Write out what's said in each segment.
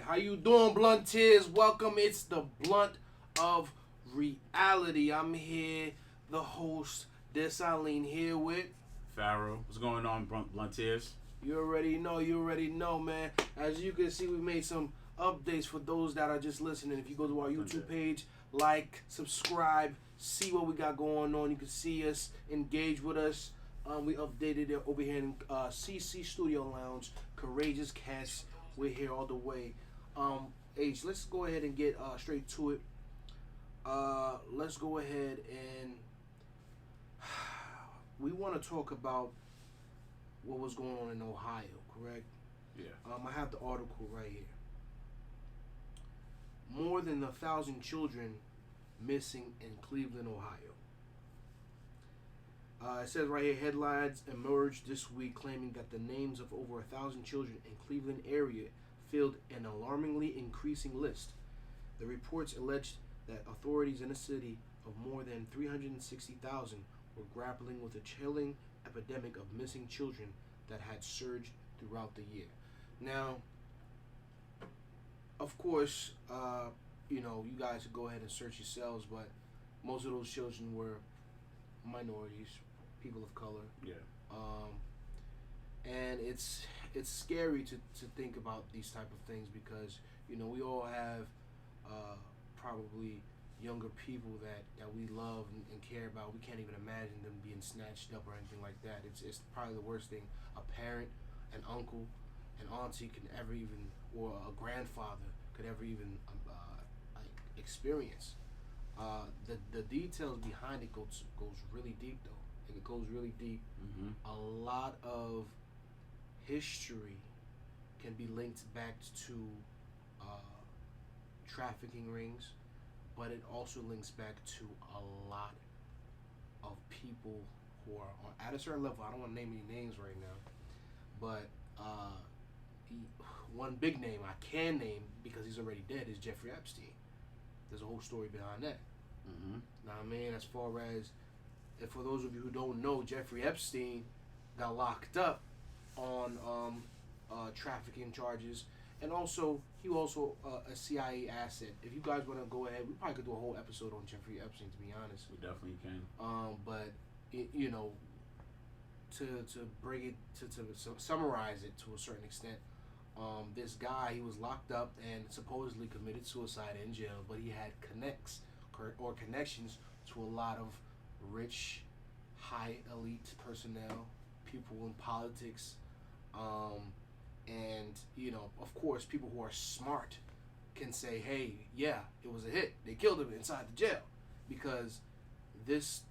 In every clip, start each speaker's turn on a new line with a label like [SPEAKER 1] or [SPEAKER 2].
[SPEAKER 1] How you doing, Blunteers? Welcome. It's the Blunt of Reality. I'm here, the host, Dessalines, here with
[SPEAKER 2] Pharaoh. What's going on, Blunteers?
[SPEAKER 1] You already know, man. As you can see, we made some updates for those that are just listening. If you go to our YouTube page, like, subscribe, see what we got going on. You can see us, engage with us. We updated it over here in CC Studio Lounge. Courageous Cats. We're here all the way. H, let's go ahead and get straight to it. Let's go ahead and we want to talk about what was going on in Ohio, correct?
[SPEAKER 2] Yeah.
[SPEAKER 1] I have the article right here. More than 1,000 children missing in Cleveland, Ohio. It says right here, headlines emerged this week claiming that the names of over 1,000 children in Cleveland area filled an alarmingly increasing list. The reports alleged that authorities in a city of more than 360,000 were grappling with a chilling epidemic of missing children that had surged throughout the year. Now, of course, you guys should go ahead and search yourselves, but most of those children were minorities, people of color.
[SPEAKER 2] Yeah.
[SPEAKER 1] And it's scary to think about these type of things because we all have probably younger people that we love and care about. We can't even imagine them being snatched up or anything like that. It's probably the worst thing a parent, an uncle, an auntie can ever even, or a grandfather could ever even experience. The details behind it goes really deep though. It goes really deep.
[SPEAKER 2] Mm-hmm.
[SPEAKER 1] A lot of history can be linked back to trafficking rings, but it also links back to a lot of people who are at a certain level. I don't want to name any names right now, but one big name I can name because he's already dead is Jeffrey Epstein. There's a whole story behind that.
[SPEAKER 2] Mm-hmm.
[SPEAKER 1] Now, I mean, as far as, if for those of you who don't know, Jeffrey Epstein got locked up on trafficking charges, and also he was also a CIA asset. If you guys want to go ahead, we probably could do a whole episode on Jeffrey Epstein, to be honest.
[SPEAKER 2] We definitely can.
[SPEAKER 1] But to bring it to summarize it to a certain extent, this guy, he was locked up and supposedly committed suicide in jail, but he had connections to a lot of rich, high elite personnel, people in politics, and of course, people who are smart can say, "Hey, yeah, it was a hit. They killed him inside the jail," because this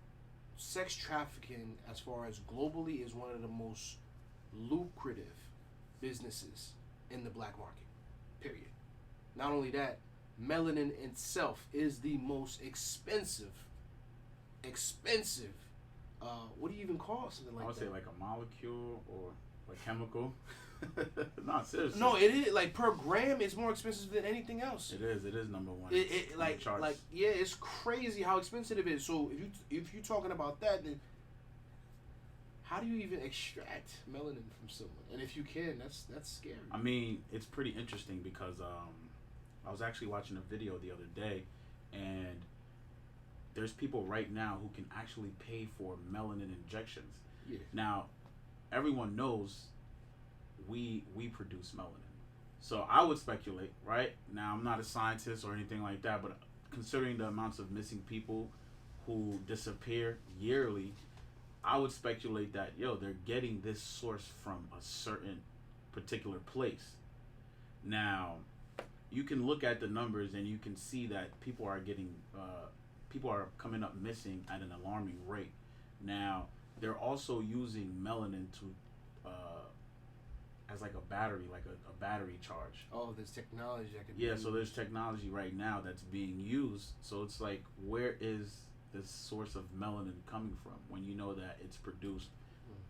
[SPEAKER 1] sex trafficking, as far as globally, is one of the most lucrative businesses in the black market. Period. Not only that, melanin itself is the most expensive. What do you even call something like that?
[SPEAKER 2] I would say like a molecule or a chemical. No, seriously.
[SPEAKER 1] No, it is like per gram. It's more expensive than anything else.
[SPEAKER 2] It is. It is number one.
[SPEAKER 1] Yeah, it's crazy how expensive it is. So if you're talking about that, then how do you even extract melanin from someone? And if you can, that's scary.
[SPEAKER 2] I mean, it's pretty interesting because I was actually watching a video the other day, and there's people right now who can actually pay for melanin injections.
[SPEAKER 1] Yeah.
[SPEAKER 2] Now, everyone knows we produce melanin. So I would speculate, right? Now, I'm not a scientist or anything like that, but considering the amounts of missing people who disappear yearly, I would speculate that, they're getting this source from a certain particular place. Now, you can look at the numbers and you can see that people are coming up missing at an alarming rate. Now, they're also using melanin to as like a battery charge.
[SPEAKER 1] Oh, there's technology that can.
[SPEAKER 2] Yeah, so there's technology right now that's being used. So it's like, where is this source of melanin coming from when you know that it's produced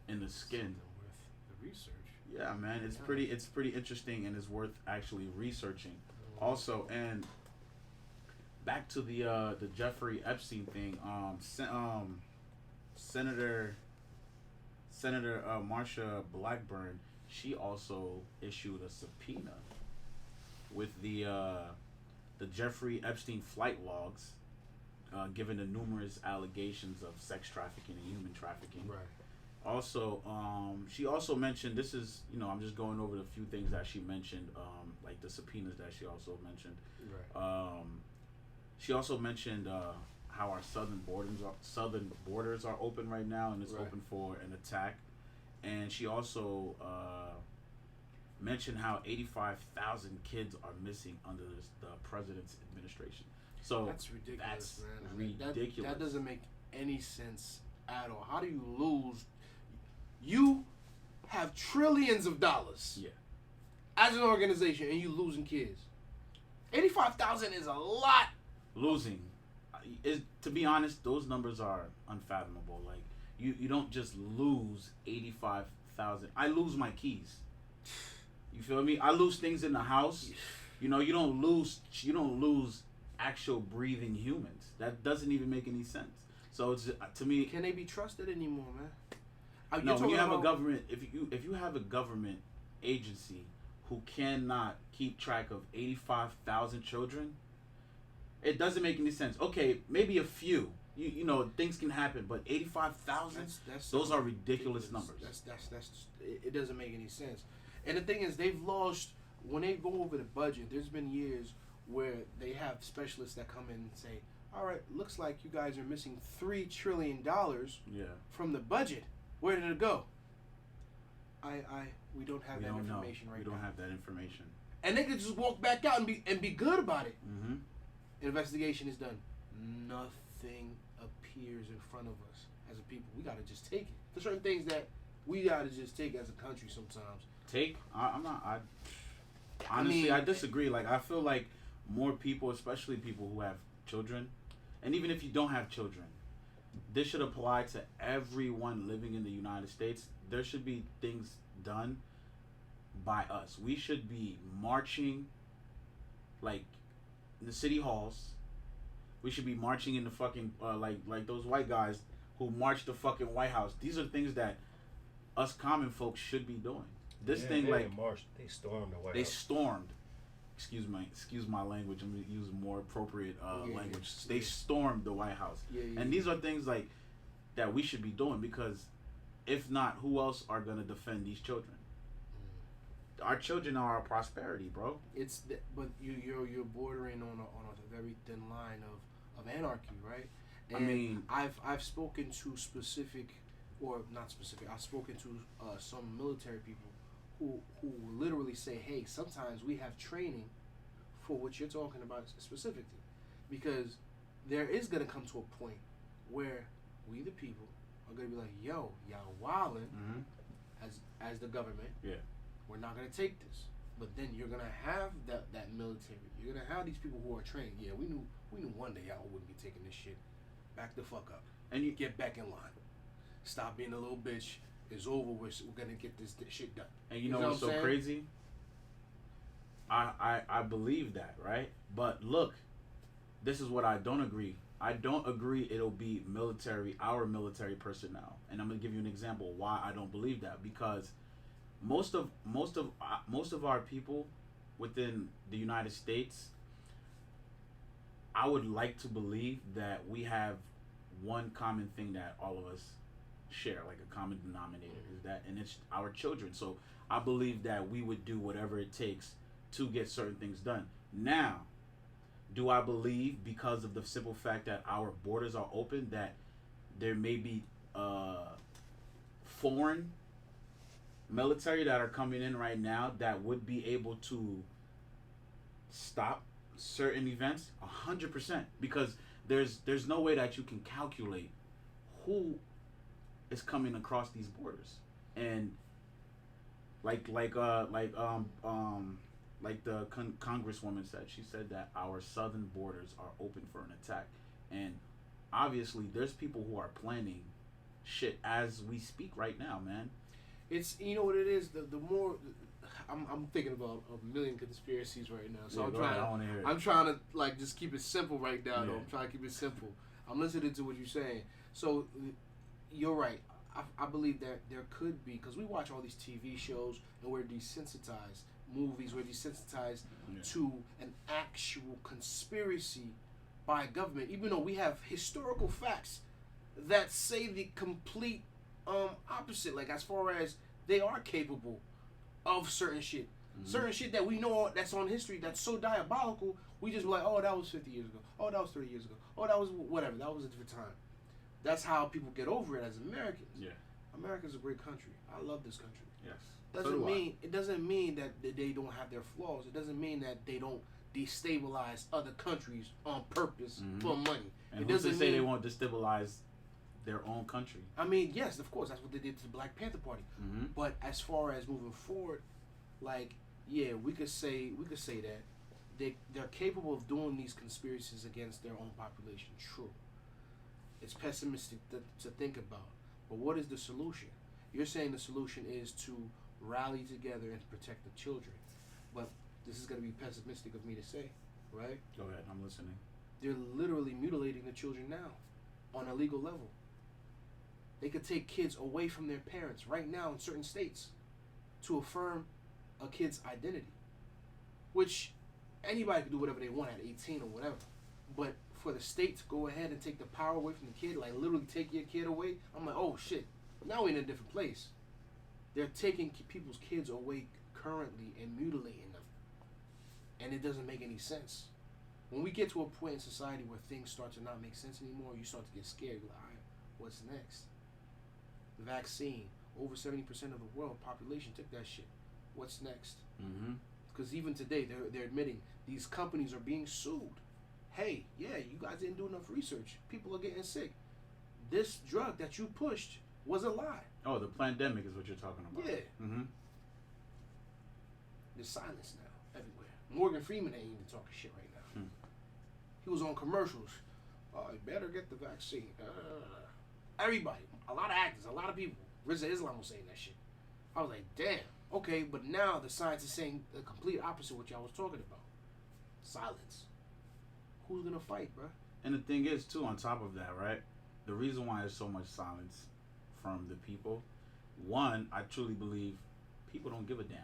[SPEAKER 2] in the skin?
[SPEAKER 1] With the research.
[SPEAKER 2] Yeah, man, it's pretty interesting, and it's worth actually researching. Also, and back to the Jeffrey Epstein thing. Senator Marsha Blackburn, she also issued a subpoena with the Jeffrey Epstein flight logs, given the numerous allegations of sex trafficking and human trafficking.
[SPEAKER 1] Right.
[SPEAKER 2] Also, she also mentioned, this is, I'm just going over the few things that she mentioned, like the subpoenas that she also mentioned.
[SPEAKER 1] Right.
[SPEAKER 2] She also mentioned how our southern borders are open right now, and it's open for an attack. And she also mentioned how 85,000 kids are missing under the president's administration. So
[SPEAKER 1] that's ridiculous, man.
[SPEAKER 2] Ridiculous.
[SPEAKER 1] That doesn't make any sense at all. How do you lose? You have trillions of dollars as an organization, and you losing kids. 85,000 is a lot.
[SPEAKER 2] Losing. To be honest, those numbers are unfathomable. Like, you don't just lose 85,000. I lose my keys. You feel me? I lose things in the house. You don't lose actual breathing humans. That doesn't even make any sense. So it's, to me,
[SPEAKER 1] can they be trusted anymore, man?
[SPEAKER 2] No, when you have a government, if you have a government agency who cannot keep track of 85,000 children, it doesn't make any sense. Okay, maybe a few. Things can happen, but 85,000, those are ridiculous numbers.
[SPEAKER 1] It doesn't make any sense. And the thing is, they've lost, when they go over the budget, there's been years where they have specialists that come in and say, all right, looks like you guys are missing $3 trillion from the budget. Where did it go? We don't have that information right now.
[SPEAKER 2] We don't have that information.
[SPEAKER 1] And they could just walk back out and be good about it.
[SPEAKER 2] Mm-hmm.
[SPEAKER 1] Investigation is done. Nothing appears in front of us as a people. We gotta just take it. There's certain things that we gotta just take as a country sometimes.
[SPEAKER 2] Honestly, I disagree. Like, I feel like more people, especially people who have children, and even if you don't have children, this should apply to everyone living in the United States. There should be things done by us. We should be marching, like, in the city halls. We should be marching in the fucking, like those white guys who marched the fucking White House. These are things that us common folks should be doing. They
[SPEAKER 3] marched. They stormed the White House.
[SPEAKER 2] They stormed. Excuse my language. I'm going to use more appropriate language. They stormed the White House. And these are things like that we should be doing, because if not, who else are going to defend these children? Our children are our prosperity, bro.
[SPEAKER 1] But you're bordering on a very thin line of anarchy, right? And
[SPEAKER 2] I mean,
[SPEAKER 1] I've spoken to specific, or not specific. I've spoken to some military people who literally say, hey, sometimes we have training for what you're talking about specifically, because there is gonna come to a point where we the people are gonna be like, yo, y'all wildin', as the government.
[SPEAKER 2] Yeah.
[SPEAKER 1] We're not gonna take this. But then you're gonna have that military. You're gonna have these people who are trained. Yeah, we knew one day y'all wouldn't be taking this shit. Back the fuck up.
[SPEAKER 2] And you
[SPEAKER 1] get back in line. Stop being a little bitch. It's over. We're gonna get this shit done.
[SPEAKER 2] And you know what's so crazy? I believe that, right? But look, this is what I don't agree. I don't agree it'll be our military personnel. And I'm gonna give you an example why I don't believe that. Because most of our people within the United States, I would like to believe that we have one common thing that all of us share, like a common denominator, is that, and it's our children. So I believe that we would do whatever it takes to get certain things done. Now, do I believe, because of the simple fact that our borders are open, that there may be foreign military that are coming in right now that would be able to stop certain events? 100%, because there's no way that you can calculate who is coming across these borders. And like the congresswoman said, she said that our southern borders are open for an attack. And obviously there's people who are planning shit as we speak right now, man.
[SPEAKER 1] It's, you know what it is, the more I'm thinking about a million conspiracies right now. So I'm trying to like just keep it simple right now. Though I'm trying to keep it simple. I'm listening to what you're saying. So you're right. I believe that there could be, because we watch all these TV shows and we're desensitized movies, we're desensitized to an actual conspiracy by government, even though we have historical facts that say the complete opposite. Like, as far as they are capable of certain shit. Certain shit that we know that's on history that's so diabolical, we just be like, oh, that was 50 years ago. Oh, that was 30 years ago. Oh, that was whatever. That was a different time. That's how people get over it as Americans. Yeah. America's a great country. I love this country.
[SPEAKER 2] Yes.
[SPEAKER 1] It doesn't mean that they don't have their flaws. It doesn't mean that they don't destabilize other countries on purpose for money.
[SPEAKER 2] And it doesn't say they won't destabilize their own country.
[SPEAKER 1] I mean, yes, of course, that's what they did to the Black Panther Party. But as far as moving forward, like, yeah, we could say that they're capable of doing these conspiracies against their own population. True. It's pessimistic to think about. But what is the solution? You're saying the solution is to rally together and protect the children. But this is going to be pessimistic of me to say, right?
[SPEAKER 2] Go ahead, I'm listening.
[SPEAKER 1] They're literally mutilating the children now on a legal level. They could take kids away from their parents right now in certain states to affirm a kid's identity, which anybody can do whatever they want at 18 or whatever. But for the state to go ahead and take the power away from the kid, like literally take your kid away, I'm like, oh shit, now we're in a different place. They're taking people's kids away currently and mutilating them. And it doesn't make any sense. When we get to a point in society where things start to not make sense anymore, you start to get scared. You're like, all right, what's next? The vaccine. Over 70% of the world population took that shit. What's next? Because even today, they're admitting these companies are being sued. Hey, yeah, you guys didn't do enough research. People are getting sick. This drug that you pushed was a lie.
[SPEAKER 2] Oh, the pandemic is what you're talking about.
[SPEAKER 1] Yeah. There's silence now everywhere. Morgan Freeman ain't even talking shit right now. He was on commercials. Oh, you better get the vaccine. Everybody, a lot of actors, a lot of people. Rizza Islam was saying that shit. I was like, damn. Okay, but now the science is saying the complete opposite of what y'all was talking about. Silence. Who's gonna fight, bro?
[SPEAKER 2] And the thing is, too, on top of that, right? The reason why there's so much silence from the people, one, I truly believe people don't give a damn.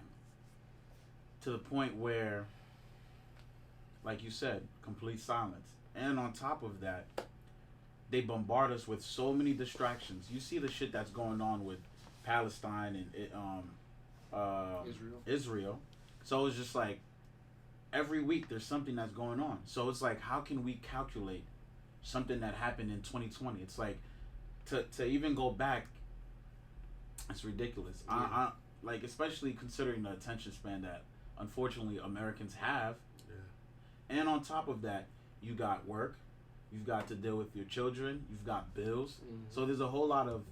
[SPEAKER 2] To the point where, like you said, complete silence. And on top of that, they bombard us with so many distractions. You see the shit that's going on with Palestine and Israel. So it's just like every week there's something that's going on. So it's like, how can we calculate something that happened in 2020? It's like to even go back, it's ridiculous. Yeah. I like, especially considering the attention span that unfortunately Americans have. Yeah. And on top of that, you got work, you've got to deal with your children, you've got bills. So there's a whole lot of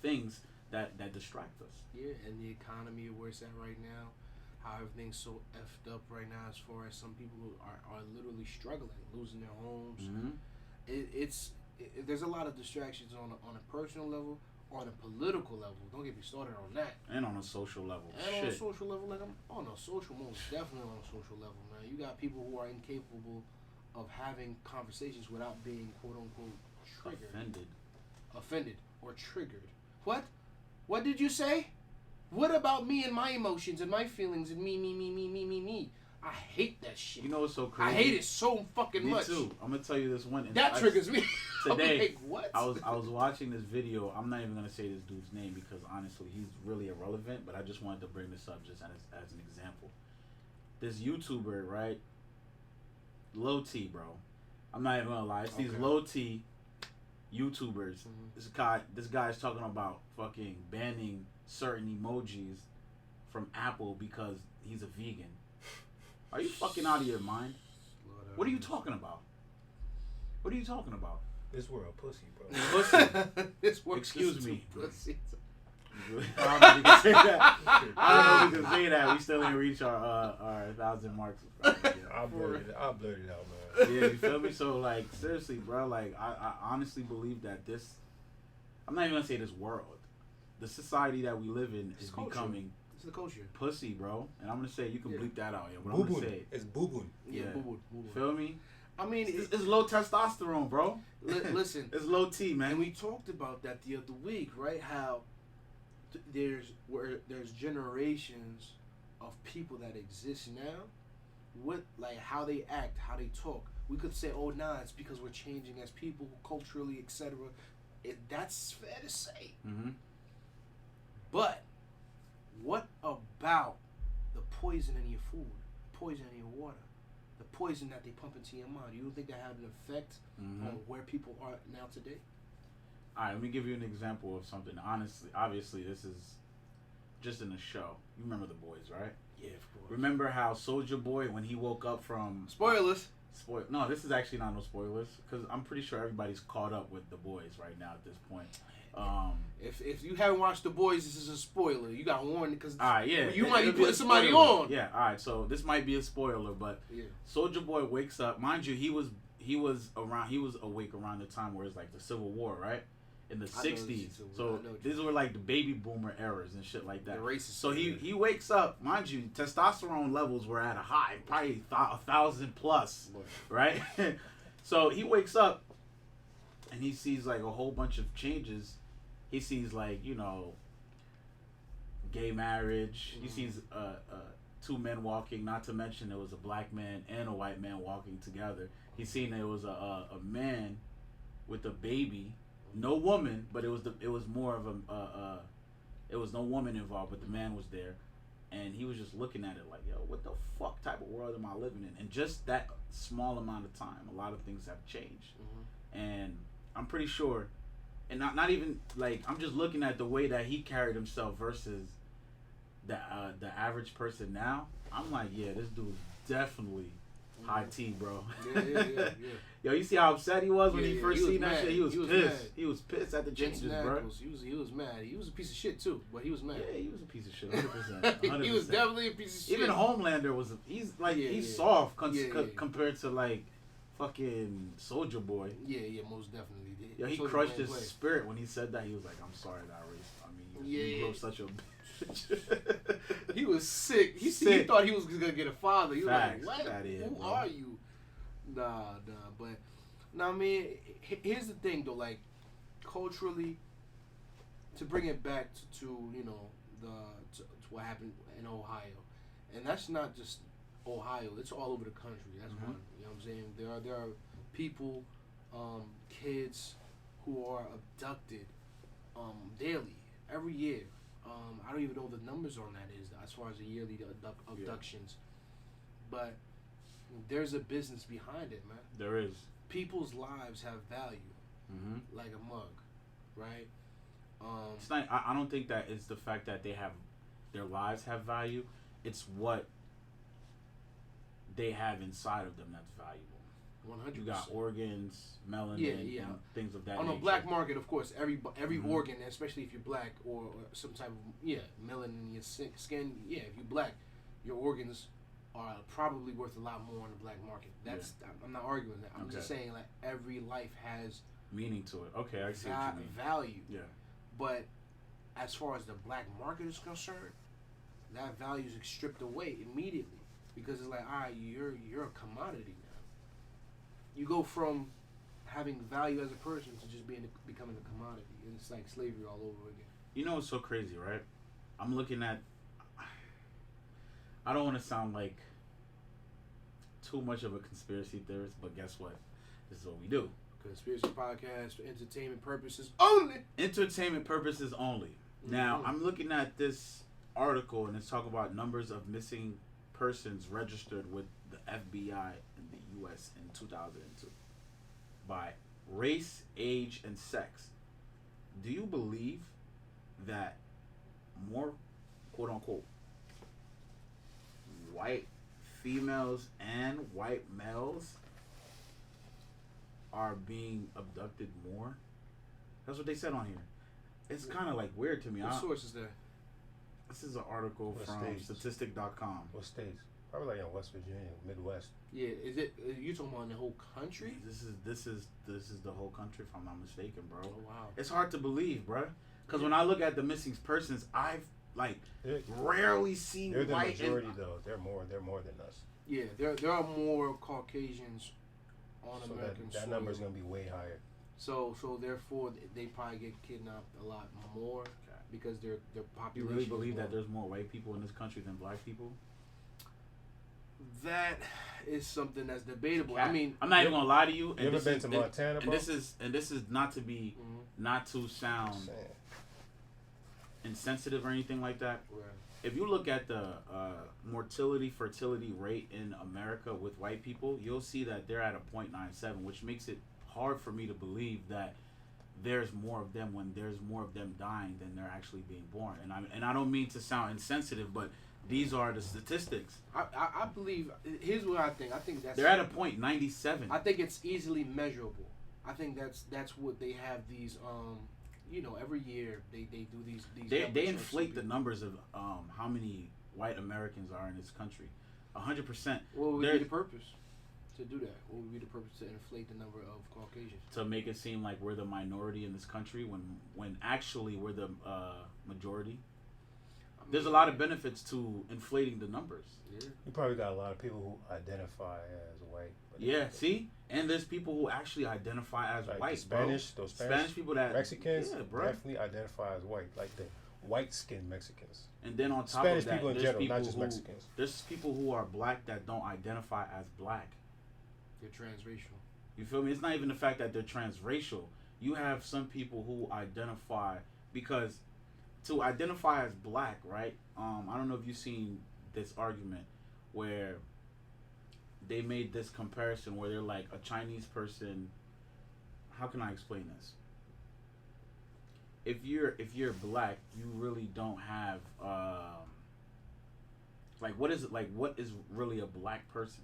[SPEAKER 2] things that distract us.
[SPEAKER 1] Yeah, and the economy where it's at right now, how everything's so effed up right now, as far as some people are literally struggling, losing their homes. There's a lot of distractions on a personal level, or on a political level. Don't get me started on that.
[SPEAKER 2] And on a social level.
[SPEAKER 1] On a social level, like I'm on a social, most definitely on a social level, man. You got people who are incapable of having conversations without being quote unquote triggered, offended, or triggered. What? What did you say? What about me and my emotions and my feelings and me? I hate that shit.
[SPEAKER 2] You know what's so crazy?
[SPEAKER 1] I hate it so fucking much.
[SPEAKER 2] Me too. I'm gonna tell you this one.
[SPEAKER 1] That triggers me.
[SPEAKER 2] Today,
[SPEAKER 1] like, what?
[SPEAKER 2] I was watching this video. I'm not even gonna say this dude's name because honestly, he's really irrelevant. But I just wanted to bring this up just as an example. This YouTuber, right? Low T, bro. I'm not even gonna lie. It's these low T YouTubers. This guy's talking about fucking banning certain emojis from Apple because he's a vegan. Are you fucking out of your mind? What are you talking about? What are you talking about?
[SPEAKER 3] This world pussy, bro.
[SPEAKER 2] Pussy.
[SPEAKER 1] This world
[SPEAKER 2] Excuse me.
[SPEAKER 1] Pussy.
[SPEAKER 2] I don't know if you can say that. I don't know if you can say that. We still didn't reach our 1,000 marks.
[SPEAKER 3] I'll blurt it out, man.
[SPEAKER 2] Yeah, you feel me? So, like, seriously, bro, like, I honestly believe that this, I'm not even gonna say this world, the society that we live in is becoming
[SPEAKER 1] the culture.
[SPEAKER 2] Pussy, bro. And I'm gonna say, you can bleep that out, yeah. But I'm gonna say
[SPEAKER 3] it's boo-boon.
[SPEAKER 1] Yeah, boo-boon.
[SPEAKER 2] Feel me?
[SPEAKER 1] I mean,
[SPEAKER 2] it's low testosterone, bro.
[SPEAKER 1] Listen,
[SPEAKER 2] it's low T, man.
[SPEAKER 1] And we talked about that the other week, right? How there's generations of people that exist now with like how they act, how they talk. We could say, oh nah, it's because we're changing as people culturally, etc. That's fair to say.
[SPEAKER 2] Mm-hmm.
[SPEAKER 1] But what about the poison in your food, poison in your water, the poison that they pump into your mind? You don't think that had an effect on where people are now today?
[SPEAKER 2] All right, let me give you an example of something. Honestly, obviously, this is just in a show. You remember The Boys, right?
[SPEAKER 1] Yeah, of course.
[SPEAKER 2] Remember how Soulja Boy, when he woke up from...
[SPEAKER 1] Spoilers.
[SPEAKER 2] No, this is actually not no spoilers, because I'm pretty sure everybody's caught up with The Boys right now at this point.
[SPEAKER 1] If you haven't watched The Boys, this is a spoiler. You got warned because you might be
[SPEAKER 2] it'll
[SPEAKER 1] putting somebody on.
[SPEAKER 2] Yeah, all right. So this might be a spoiler, but Soulja Boy wakes up. Mind you, he was awake around the time where it's like the Civil War, right? In the 60s. So these were like the baby boomer eras and shit like that.
[SPEAKER 1] The racist.
[SPEAKER 2] So he wakes up. Mind you, testosterone levels were at a high, probably 1,000 plus, right? So he wakes up and he sees like a whole bunch of changes. He sees like, you know, gay marriage. He sees two men walking. Not to mention there was a black man and a white man walking together. He's seen there was a man with a baby, no woman, but it was more of it was no woman involved, but the man was there, and he was just looking at it like, yo, what the fuck type of world am I living in? And just that small amount of time, a lot of things have changed, and I'm pretty sure. And not even like, I'm just looking at the way that he carried himself versus the average person now. I'm like, yeah, this dude's definitely high tea, bro.
[SPEAKER 1] Yeah.
[SPEAKER 2] Yo, you see how upset he was when he first seen that
[SPEAKER 1] mad.
[SPEAKER 2] shit? He was pissed.
[SPEAKER 1] Mad.
[SPEAKER 2] He was pissed at the changes, bro.
[SPEAKER 1] He was mad. He was a piece of shit too, but he was mad.
[SPEAKER 2] Yeah, he was a piece of shit, 100%.
[SPEAKER 1] He was definitely a piece of shit.
[SPEAKER 2] Even Homelander was. He's soft compared to like fucking Soulja Boy.
[SPEAKER 1] Yeah, most definitely.
[SPEAKER 2] Yo, he crushed his spirit when he said that. He was like, "I'm sorry that I raced. I mean, you grew up such a bitch."
[SPEAKER 1] He was sick. He thought he was gonna get a father. He was like, "What? Who are you?" Nah. But I mean, here's the thing though. Like, culturally, to bring it back to you know to what happened in Ohio, and that's not just Ohio. It's all over the country. That's one. You know what I'm saying? There are people, kids, who are abducted daily, every year. I don't even know what the numbers on that is as far as the yearly abductions, but there's a business behind it, man.
[SPEAKER 2] There is.
[SPEAKER 1] People's lives have value, like a mug, right?
[SPEAKER 2] It's not. I don't think that it's the fact that their lives have value. It's what they have inside of them that's valuable. 100%. You got organs, melanin, and things of that nature.
[SPEAKER 1] On the black market, of course, every organ, especially if you're black or some type of melanin in your skin. Yeah, if you're black, your organs are probably worth a lot more on the black market. I'm not arguing that. I'm just saying like every life has
[SPEAKER 2] meaning to it. Okay, I see what you mean.
[SPEAKER 1] Value.
[SPEAKER 2] Yeah.
[SPEAKER 1] But as far as the black market is concerned, that value is stripped away immediately because it's like, all right, you're a commodity now. You go from having value as a person to just becoming a commodity. And it's like slavery all over again.
[SPEAKER 2] You know what's so crazy, right? I'm looking at... I don't want to sound like too much of a conspiracy theorist, but guess what? This is what we do.
[SPEAKER 1] Conspiracy podcast for entertainment purposes only. Entertainment
[SPEAKER 2] purposes only. Now, I'm looking at this article, and it's talking about numbers of missing persons registered with the FBI in the U.S. in 2002 by race, age, and sex. Do you believe that more, quote unquote, white females and white males are being abducted more? That's what they said on here. It's kind of like weird to me.
[SPEAKER 1] What source is that?
[SPEAKER 2] This is an article from statistic.com.
[SPEAKER 3] What states? Probably like in West Virginia, Midwest.
[SPEAKER 1] Yeah, is it? You talking about the whole country?
[SPEAKER 2] This is the whole country, if I'm not mistaken, bro.
[SPEAKER 1] Oh wow.
[SPEAKER 2] It's hard to believe, bro. Because when I look at the missing persons, I've rarely seen
[SPEAKER 3] they're
[SPEAKER 2] white.
[SPEAKER 3] They're the majority, though. They're more than us.
[SPEAKER 1] Yeah, there are more Caucasians on American soil.
[SPEAKER 3] That number's gonna be way higher.
[SPEAKER 1] So therefore they probably get kidnapped a lot more.
[SPEAKER 2] Okay.
[SPEAKER 1] because their
[SPEAKER 2] You
[SPEAKER 1] population.
[SPEAKER 2] really believe
[SPEAKER 1] is
[SPEAKER 2] that there's more white people in this country than black people?
[SPEAKER 1] that is something that's debatable.
[SPEAKER 2] Cat.
[SPEAKER 1] I mean,
[SPEAKER 2] I'm not even gonna lie to you.
[SPEAKER 3] You ever been to Montana, bro?
[SPEAKER 2] And this is not to be, not to sound
[SPEAKER 3] I'm saying.
[SPEAKER 2] insensitive or anything like that.
[SPEAKER 1] right.
[SPEAKER 2] If you look at the fertility rate in America with white people, you'll see that they're at a 0.97, which makes it hard for me to believe that there's more of them when there's more of them dying than they're actually being born. And I don't mean to sound insensitive, but these are the statistics.
[SPEAKER 1] I believe. Here's what I think. I think that's.
[SPEAKER 2] They're at a 0.97.
[SPEAKER 1] I think it's easily measurable. I think that's what they have these. Every year they do these.
[SPEAKER 2] They inflate the numbers of how many white Americans are in this country. 100%.
[SPEAKER 1] What would be the purpose to do that? What would be the purpose to inflate the number of Caucasians?
[SPEAKER 2] To make it seem like we're the minority in this country when actually we're the majority. There's a lot of benefits to inflating the numbers.
[SPEAKER 1] Yeah.
[SPEAKER 3] You probably got a lot of people who identify as white. But
[SPEAKER 2] Yeah, see? And there's people who actually identify as
[SPEAKER 3] like
[SPEAKER 2] white,
[SPEAKER 3] Spanish,
[SPEAKER 2] bro.
[SPEAKER 3] those Spanish
[SPEAKER 2] people that
[SPEAKER 3] Mexicans
[SPEAKER 2] yeah, bro.
[SPEAKER 3] definitely identify as white, like the white-skinned Mexicans.
[SPEAKER 2] And then on top
[SPEAKER 3] Spanish
[SPEAKER 2] of that,
[SPEAKER 3] people in
[SPEAKER 2] there's
[SPEAKER 3] general,
[SPEAKER 2] people
[SPEAKER 3] not just
[SPEAKER 2] who,
[SPEAKER 3] Mexicans.
[SPEAKER 2] There's people who are black that don't identify as black.
[SPEAKER 1] They're transracial.
[SPEAKER 2] You feel me? It's not even the fact that they're transracial. You have some people who identify because to identify as black, right? I don't know if you've seen this argument where they made this comparison where they're like a Chinese person. How can I explain this? If you're black, you really don't have what is really a black person?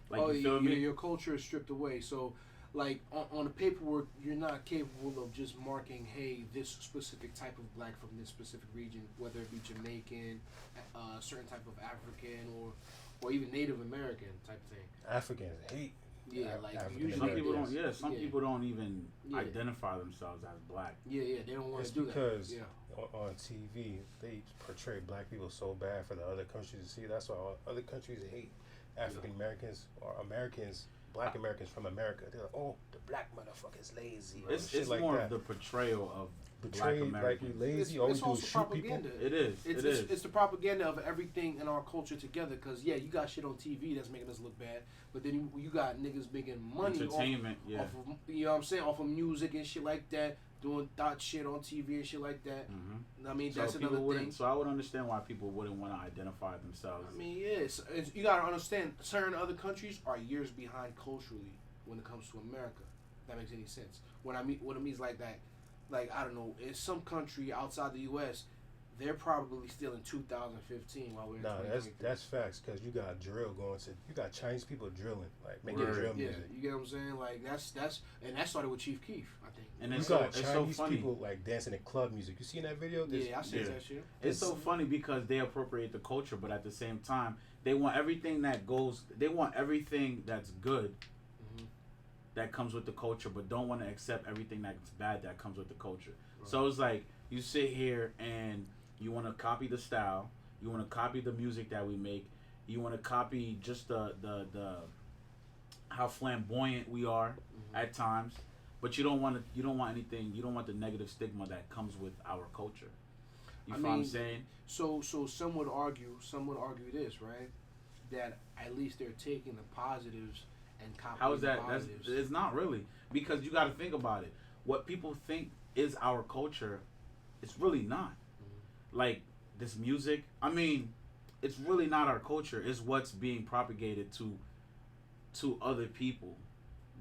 [SPEAKER 2] Like, you feel me?
[SPEAKER 1] Your culture is stripped away. So, like on the paperwork, you're not capable of just marking, hey, this specific type of black from this specific region, whether it be Jamaican, certain type of African, or even Native American type of thing.
[SPEAKER 3] Africans hate.
[SPEAKER 1] Yeah, like
[SPEAKER 3] African
[SPEAKER 1] usually
[SPEAKER 2] Some people
[SPEAKER 3] Americans.
[SPEAKER 2] don't. Yeah, some
[SPEAKER 1] Yeah.
[SPEAKER 2] people don't even
[SPEAKER 1] Yeah.
[SPEAKER 2] identify themselves as black.
[SPEAKER 1] Yeah, they don't want
[SPEAKER 3] It's
[SPEAKER 1] to do
[SPEAKER 3] because
[SPEAKER 1] that. Yeah.
[SPEAKER 3] on TV they portray black people so bad for the other countries to see. That's why other countries hate African Americans or Americans, black Americans from America. They're like, oh, the black motherfucker's lazy.
[SPEAKER 2] It's
[SPEAKER 3] shit like
[SPEAKER 2] more
[SPEAKER 3] that.
[SPEAKER 2] of the portrayal of
[SPEAKER 3] Betrayed,
[SPEAKER 2] black
[SPEAKER 3] like we
[SPEAKER 2] Americans.
[SPEAKER 3] lazy. All we do is shoot people.
[SPEAKER 1] propaganda.
[SPEAKER 2] It is.
[SPEAKER 1] It's the propaganda of everything in our culture together. Cause you got shit on TV that's making us look bad, but then you got niggas making money
[SPEAKER 2] Entertainment,
[SPEAKER 1] off of you know what I'm saying, off of music and shit like that, doing thought shit on TV and shit like that.
[SPEAKER 2] Mm-hmm.
[SPEAKER 1] I mean,
[SPEAKER 2] So
[SPEAKER 1] that's
[SPEAKER 2] people
[SPEAKER 1] another thing.
[SPEAKER 2] So I would understand why people wouldn't want to identify themselves.
[SPEAKER 1] I mean, yes, you gotta understand. Certain other countries are years behind culturally when it comes to America. If that makes any sense. What it means like that. Like, I don't know, in some country outside the U.S., they're probably still in 2015 while we're in 2023.
[SPEAKER 3] that's facts because you got you got Chinese people drilling, like making
[SPEAKER 2] Word.
[SPEAKER 3] drill
[SPEAKER 1] Yeah,
[SPEAKER 3] music.
[SPEAKER 1] you get what I'm saying? Like, that started with Chief Keef, I think.
[SPEAKER 2] And
[SPEAKER 3] You
[SPEAKER 2] it's
[SPEAKER 3] got
[SPEAKER 2] so
[SPEAKER 3] Chinese
[SPEAKER 2] funny.
[SPEAKER 3] people like dancing in club music. You seen that video?
[SPEAKER 1] Yeah, I see
[SPEAKER 2] Yeah.
[SPEAKER 1] that shit.
[SPEAKER 2] It's so funny because they appropriate the culture, but at the same time, they want everything that goes. They want everything that's good
[SPEAKER 1] Mhm.
[SPEAKER 2] that comes with the culture, but don't want to accept everything that's bad that comes with the culture.
[SPEAKER 1] Right.
[SPEAKER 2] So it's like you sit here and you want to copy the style, you want to copy the music that we make, you want to copy just the how flamboyant we are
[SPEAKER 1] Mhm.
[SPEAKER 2] at times, but you don't want anything. You don't want the negative stigma that comes with our culture. You
[SPEAKER 1] I
[SPEAKER 2] know what I'm
[SPEAKER 1] mean,
[SPEAKER 2] saying?
[SPEAKER 1] So some would argue this, right? That at least they're taking the positives and copying
[SPEAKER 2] How is
[SPEAKER 1] the
[SPEAKER 2] that? That's
[SPEAKER 1] positives.
[SPEAKER 2] it's not really, because you got to think about it. What people think is our culture, it's really not.
[SPEAKER 1] Mm-hmm.
[SPEAKER 2] Like this music, I mean, it's really not our culture. It's what's being propagated to other people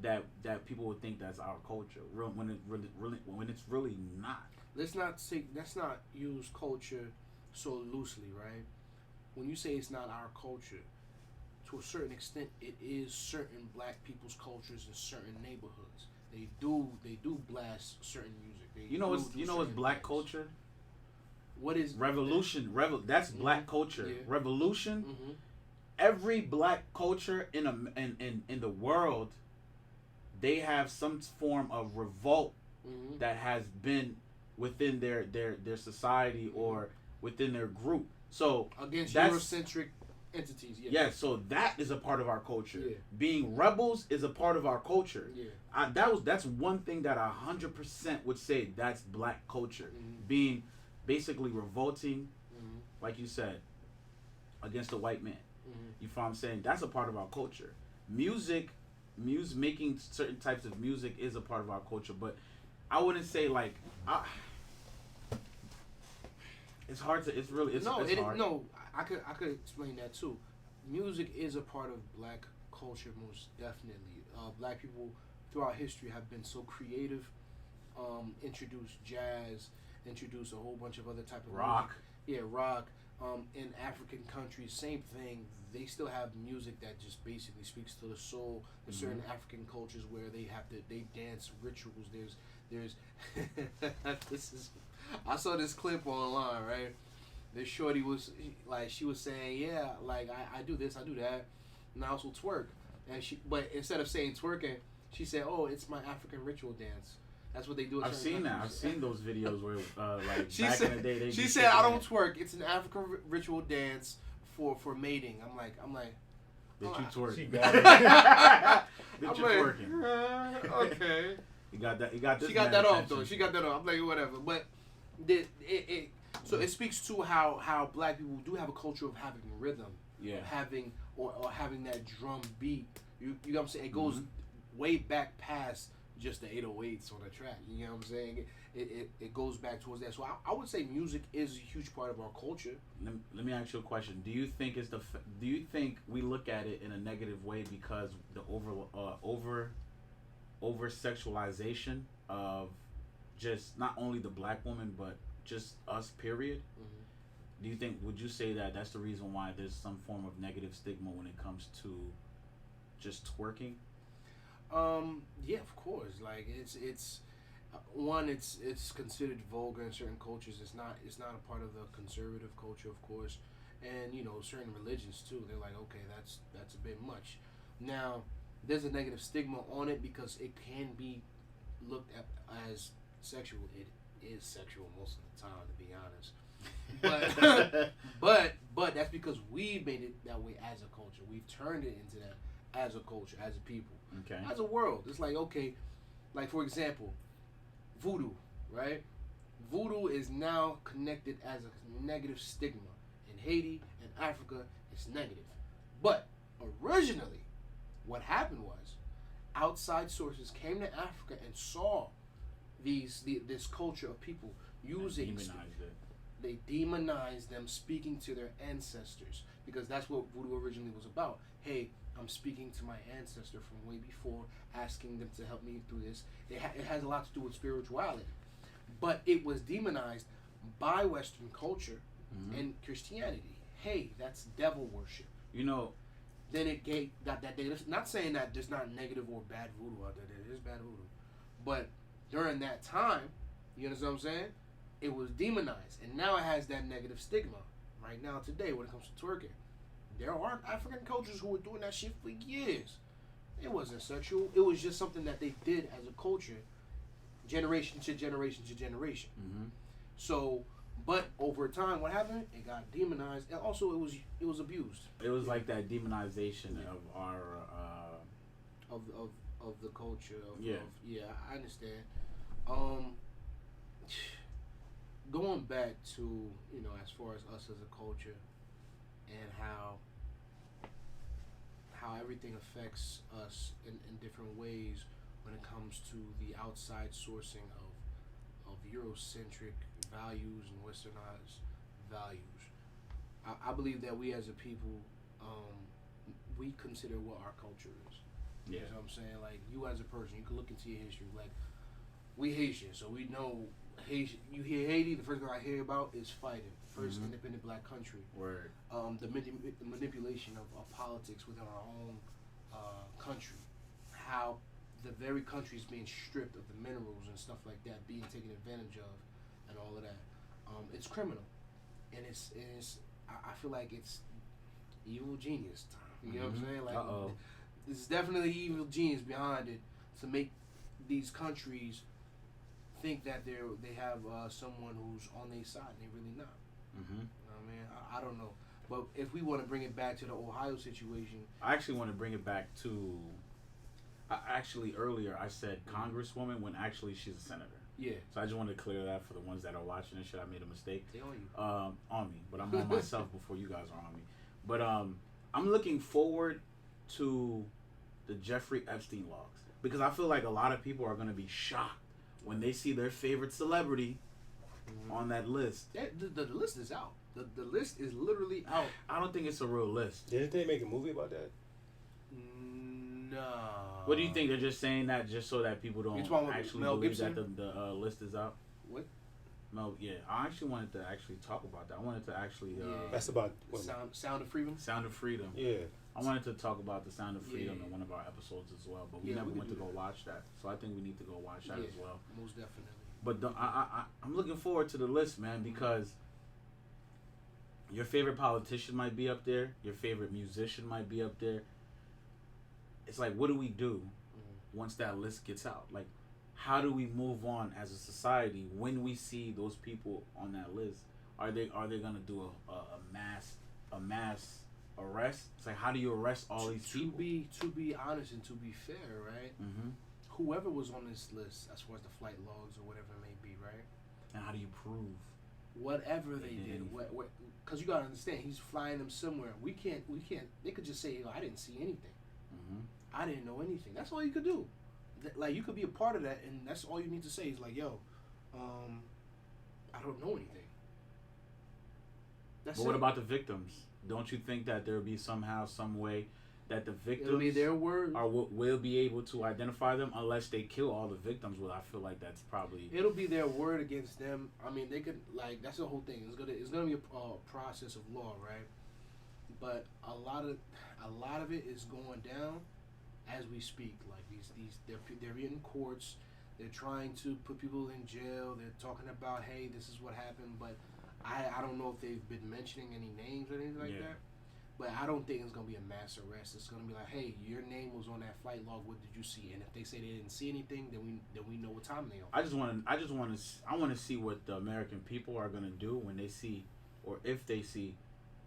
[SPEAKER 2] that people would think that's our culture. When it's really not.
[SPEAKER 1] Let's not use culture so loosely, right? When you say it's not our culture, to a certain extent, it is certain black people's cultures in certain neighborhoods. They do blast certain music. They
[SPEAKER 2] You know what's
[SPEAKER 1] certain
[SPEAKER 2] black
[SPEAKER 1] things.
[SPEAKER 2] culture?
[SPEAKER 1] What is
[SPEAKER 2] Revolution. That's black culture.
[SPEAKER 1] Yeah.
[SPEAKER 2] Revolution.
[SPEAKER 1] Mm-hmm.
[SPEAKER 2] Every black culture in the world, they have some form of revolt
[SPEAKER 1] Mm-hmm.
[SPEAKER 2] that has been within their society or within their group. So
[SPEAKER 1] Against
[SPEAKER 2] that's-
[SPEAKER 1] Eurocentric entities, yeah.
[SPEAKER 2] yeah, so that is a part of our culture.
[SPEAKER 1] Yeah.
[SPEAKER 2] Being rebels is a part of our culture.
[SPEAKER 1] Yeah.
[SPEAKER 2] That's one thing that 100% would say that's black culture.
[SPEAKER 1] Mhm.
[SPEAKER 2] Being basically revolting, like you said, against the white man. You feel what I'm saying? That's a part of our culture. Music, making certain types of music is a part of our culture, but I wouldn't say like it's hard to. It's really it's hard.
[SPEAKER 1] No. I could explain that too. Music is a part of black culture, most definitely. Black people throughout history have been so creative. Introduced jazz, introduced a whole bunch of other type of
[SPEAKER 2] rock.
[SPEAKER 1] Music. Yeah, rock. In African countries, same thing. They still have music that just basically speaks to the soul. There's certain African cultures where they dance rituals. There's I saw this clip online, right? This shorty she was saying, yeah, like I do this, I do that, and I also twerk. But instead of saying twerking, she said, oh, it's my African ritual dance. That's what they do.
[SPEAKER 2] I've seen that. I've seen those videos where, like,
[SPEAKER 1] she
[SPEAKER 2] back
[SPEAKER 1] said,
[SPEAKER 2] in the day,
[SPEAKER 1] she said, I don't twerk. It's an African ritual dance for mating. I'm like.
[SPEAKER 2] Bitch, you twerking.
[SPEAKER 3] She got it.
[SPEAKER 2] Bitch, you twerking.
[SPEAKER 1] Okay.
[SPEAKER 2] You got that. You got this.
[SPEAKER 1] She got that off though. She got that off. I'm like, whatever. But so it speaks to how black people do have a culture of having rhythm.
[SPEAKER 2] Yeah.
[SPEAKER 1] Having or having that drum beat. You know what I'm saying? It goes way back past just the 808s on the track. You know what I'm saying? It goes back towards that. So I would say music is a huge part of our culture.
[SPEAKER 2] Let me ask you a question. Do you think we look at it in a negative way because the over sexualization of just not only the black woman but just us, period? Would you say that that's the reason why there's some form of negative stigma when it comes to just twerking?
[SPEAKER 1] Yeah, of course. Like it's considered vulgar in certain cultures. It's not a part of the conservative culture, of course, and certain religions too. They're like, okay, that's a bit much. Now, there's a negative stigma on it because it can be looked at as sexual. It is sexual most of the time, to be honest. But that's because we've made it that way as a culture. We've turned it into that as a culture, as a people, as a world. It's like, okay, like for example, voodoo, right? Voodoo is now connected as a negative stigma. In Haiti and Africa, it's negative. But originally, what happened was, outside sources came to Africa and saw this culture of people using. They demonized them speaking to their ancestors, because that's what voodoo originally was about. Hey, I'm speaking to my ancestor from way before, asking them to help me through this. It has a lot to do with spirituality. But it was demonized by Western culture and Christianity. Hey, that's devil worship. Then it got that. Not saying that there's not negative or bad voodoo out there. There is bad voodoo. But during that time, you understand what I'm saying? It was demonized. And now it has that negative stigma. Right now, today, when it comes to twerking. There are African cultures who were doing that shit for years. It wasn't sexual. It was just something that they did as a culture, generation to generation to generation. So, but over time, what happened? It got demonized, and also it was abused.
[SPEAKER 2] It was like that demonization of our
[SPEAKER 1] of the culture. I understand. Going back to as far as us as a culture, and how everything affects us in different ways when it comes to the outside sourcing of Eurocentric values and Westernized values. I believe that we as a people, we consider what our culture is. You know what I'm saying? Like, you as a person, you can look into your history. Like, we Haitian, so we know Haitian. You hear Haiti, the first thing I hear about is fighting. First independent black country.
[SPEAKER 2] Word.
[SPEAKER 1] The manipulation of politics within our own country. How the very country is being stripped of the minerals and stuff like that, being taken advantage of, and all of that. It's criminal, and it's I feel like it's evil genius time. You know what I'm saying? Like, there's definitely evil genius behind it to make these countries think that they have someone who's on their side, and they're really not. You know what I mean? I don't know. But if we want to bring it back to the Ohio situation,
[SPEAKER 2] I actually want to bring it back to. Earlier I said Congresswoman when actually she's a senator.
[SPEAKER 1] Yeah.
[SPEAKER 2] So I just wanted to clear that for the ones that are watching and shit. I made a mistake.
[SPEAKER 1] They on you.
[SPEAKER 2] On me, but I'm on myself before you guys are on me. But I'm looking forward to the Jeffrey Epstein logs because I feel like a lot of people are gonna be shocked when they see their favorite celebrity on that list.
[SPEAKER 1] The list is out. The list is literally out.
[SPEAKER 2] I don't think it's a real list.
[SPEAKER 3] Didn't they make a movie about that?
[SPEAKER 1] No.
[SPEAKER 2] What do you think? They're just saying that just so that people don't actually
[SPEAKER 1] Mel
[SPEAKER 2] believe
[SPEAKER 1] Gibson?
[SPEAKER 2] that the list is out?
[SPEAKER 1] What?
[SPEAKER 2] No, yeah. I actually wanted to actually talk about that. I wanted to actually...
[SPEAKER 3] That's about...
[SPEAKER 1] Sound of Freedom?
[SPEAKER 2] Sound of Freedom.
[SPEAKER 3] Yeah.
[SPEAKER 2] I wanted to talk about the Sound of Freedom in one of our episodes as well, but we never went to go watch that. So I think we need to go watch that as well.
[SPEAKER 1] Most definitely.
[SPEAKER 2] But I'm looking forward to the list, man, because your favorite politician might be up there. Your favorite musician might be up there. It's like, what do we do once that list gets out? Like, how do we move on as a society when we see those people on that list? Are they gonna do a mass arrest? It's like, how do you arrest all these people?
[SPEAKER 1] To be honest and to be fair, right?
[SPEAKER 2] Mm-hmm.
[SPEAKER 1] Whoever was on this list, as far as the flight logs or whatever it may be, right?
[SPEAKER 2] And how do you prove?
[SPEAKER 1] Whatever they did, because you gotta understand, he's flying them somewhere. We can't. They could just say, I didn't see anything.
[SPEAKER 2] Mm-hmm.
[SPEAKER 1] I didn't know anything. That's all you could do. Like, you could be a part of that, and that's all you need to say is like, yo, I don't know anything. That's
[SPEAKER 2] but what about the victims? Don't you think that there will be somehow, some way that the victims
[SPEAKER 1] It'll be their word.
[SPEAKER 2] will be able to identify them unless they kill all the victims? Well, I feel like that's probably...
[SPEAKER 1] It'll be their word against them. I mean, they could, like, that's the whole thing. It's gonna be a process of law, right? But a lot of it is going down as we speak. Like they're in courts. They're trying to put people in jail. They're talking about, hey, this is what happened, but I don't know if they've been mentioning any names or anything like that. But I don't think it's gonna be a mass arrest. It's gonna be like, hey, your name was on that flight log. What did you see? And if they say they didn't see anything, then we know what time they on.
[SPEAKER 2] I want to see what the American people are gonna do when they see, or if they see,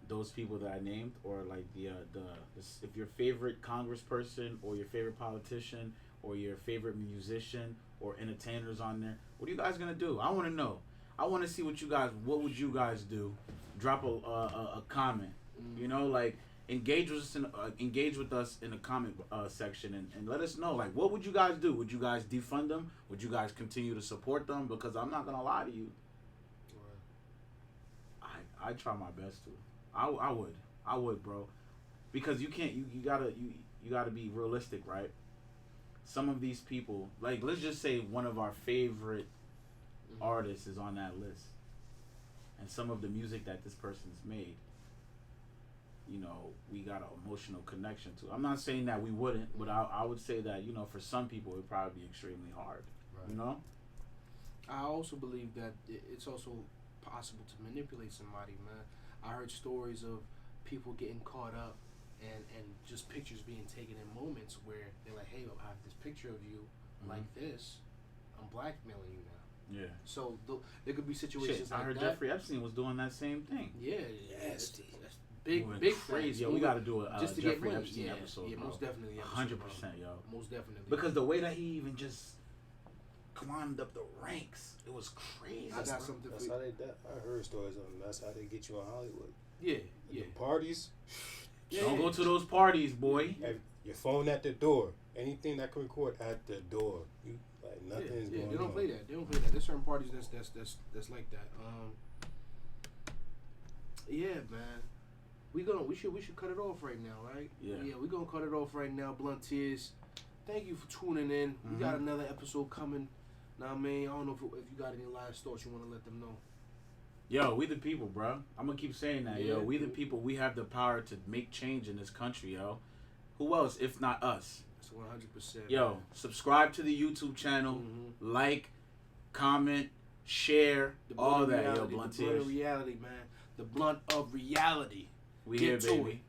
[SPEAKER 2] those people that I named, or like if your favorite congressperson or your favorite politician or your favorite musician or entertainers on there. What are you guys gonna do? I want to know. I want to see what would you guys do? Drop a comment. You know, like engage with us in the comment section and let us know, like, what would you guys do? Would you guys defund them? Would you guys continue to support them? Because I'm not gonna lie to you, I try my best to. I would, bro, because you can't. You gotta be realistic, right? Some of these people, like, let's just say one of our favorite artists is on that list, and some of the music that this person's made, you know, we got an emotional connection to. I'm not saying that we wouldn't, but I would say that, you know, for some people it would probably be extremely hard. Right. You know?
[SPEAKER 1] I also believe that it's also possible to manipulate somebody, man. I heard stories of people getting caught up and just pictures being taken in moments where they're like, hey, I have this picture of you like this. I'm blackmailing you now.
[SPEAKER 2] Yeah.
[SPEAKER 1] So there could be situations like that.
[SPEAKER 2] I heard Jeffrey Epstein was doing that same thing.
[SPEAKER 1] Yeah. That's big crazy.
[SPEAKER 2] Yo, we got to do a
[SPEAKER 1] just to
[SPEAKER 2] Jeffrey
[SPEAKER 1] get
[SPEAKER 2] Epstein episode.
[SPEAKER 1] Yeah,
[SPEAKER 2] bro.
[SPEAKER 1] most definitely.
[SPEAKER 2] 100%, yo.
[SPEAKER 1] Most definitely.
[SPEAKER 2] Because the way that he even just climbed up the ranks, it was crazy.
[SPEAKER 1] I got something
[SPEAKER 3] that's how I heard stories of them. That's how they get you in Hollywood.
[SPEAKER 1] Yeah.
[SPEAKER 3] The parties.
[SPEAKER 2] Don't go to those parties, boy.
[SPEAKER 3] Have your phone at the door. Anything that can record at the door. You like nothing's going on.
[SPEAKER 1] They don't play that. There's certain parties that's like that. Yeah, man. We should cut it off right now, right?
[SPEAKER 2] Yeah.
[SPEAKER 1] Yeah, we're gonna cut it off right now, Blunt Tears. Thank you for tuning in. We got another episode coming. Now, I mean, I don't know if you got any last thoughts you want to let them know.
[SPEAKER 2] Yo, we the people, bro. I'm gonna keep saying that, yo. We the people. We have the power to make change in this country, yo. Who else if not us?
[SPEAKER 1] That's 100%.
[SPEAKER 2] Yo, man. Subscribe to the YouTube channel, like, comment, share, all that, yo. Blunt Tears.
[SPEAKER 1] The blunt of reality, man. The blunt of reality.
[SPEAKER 2] We
[SPEAKER 1] Get
[SPEAKER 2] here,
[SPEAKER 1] to
[SPEAKER 2] baby.
[SPEAKER 1] it.